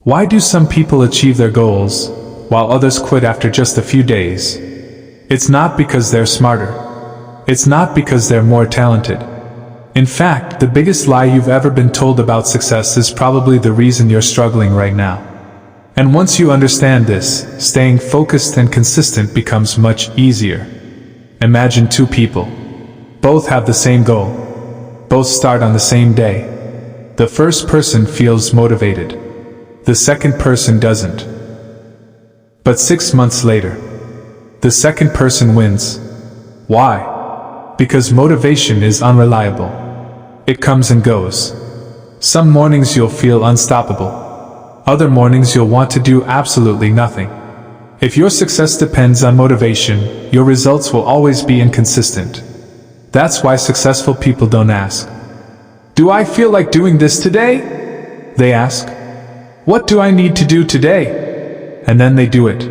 Why do some people achieve their goals, while others quit after just a few days? It's not because they're smarter. It's not because they're more talented. In fact, the biggest lie you've ever been told about success is probably the reason you're struggling right now. And once you understand this, staying focused and consistent becomes much easier. Imagine two people. Both have the same goal. Both start on the same day. The first person feels motivated. The second person doesn't. But 6 months later, the second person wins. Why? Because motivation is unreliable. It comes and goes. Some mornings you'll feel unstoppable. Other mornings you'll want to do absolutely nothing. If your success depends on motivation, your results will always be inconsistent. That's why successful people don't ask, "Do I feel like doing this today?" They ask, "What do I need to do today?" And then they do it,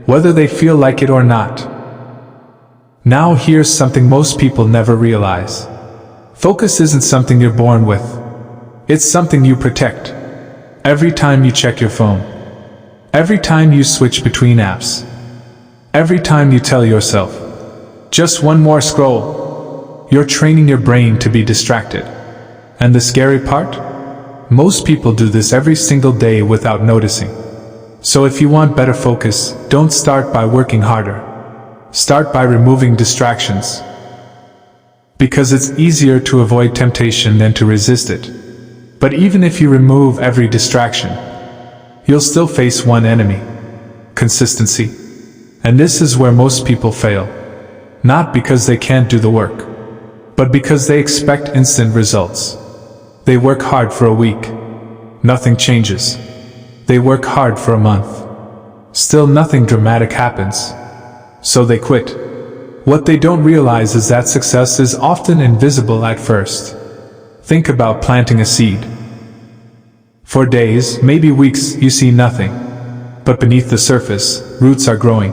whether they feel like it or not. Now here's something most people never realize. Focus isn't something you're born with. It's something you protect. Every time you check your phone. Every time you switch between apps. Every time you tell yourself, "Just one more scroll," you're training your brain to be distracted. And the scary part? Most people do this every single day without noticing. So if you want better focus, don't start by working harder. Start by removing distractions. Because it's easier to avoid temptation than to resist it. But even if you remove every distraction, you'll still face one enemy: consistency. And this is where most people fail. Not because they can't do the work, but because they expect instant results. They work hard for a week. Nothing changes. They work hard for a month. Still nothing dramatic happens. So they quit. What they don't realize is that success is often invisible at first. Think about planting a seed. For days, maybe weeks, you see nothing. But beneath the surface, roots are growing.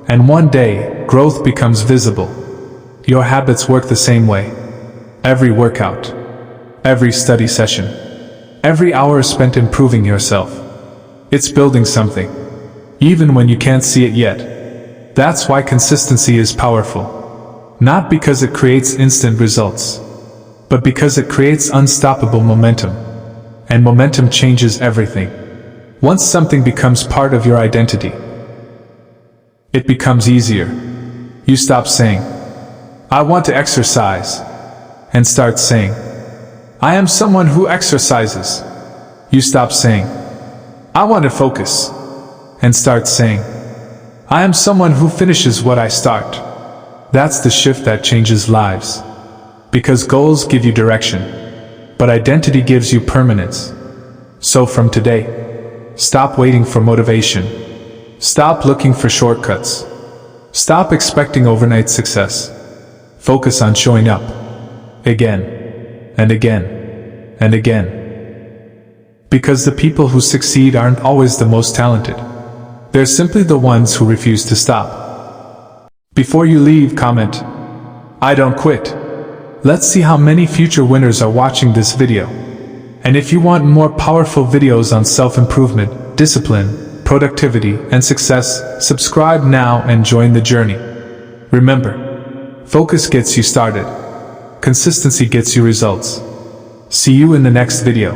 And one day, growth becomes visible. Your habits work the same way. Every workout, every study session, every hour spent improving yourself. It's building something, even when you can't see it yet. That's why consistency is powerful. Not because it creates instant results, but because it creates unstoppable momentum. And momentum changes everything. Once something becomes part of your identity, it becomes easier. You stop saying, "I want to exercise," and start saying, "I am someone who exercises." You stop saying, "I want to focus," and start saying, "I am someone who finishes what I start." That's the shift that changes lives. Because goals give you direction, but identity gives you permanence. So from today, stop waiting for motivation. Stop looking for shortcuts. Stop expecting overnight success. Focus on showing up. Again, and again, and again. Because the people who succeed aren't always the most talented. They're simply the ones who refuse to stop. Before you leave, comment, "I don't quit." Let's see how many future winners are watching this video. And if you want more powerful videos on self-improvement, discipline, productivity, and success, subscribe now and join the journey. Remember, focus gets you started. Consistency gets you results. See you in the next video.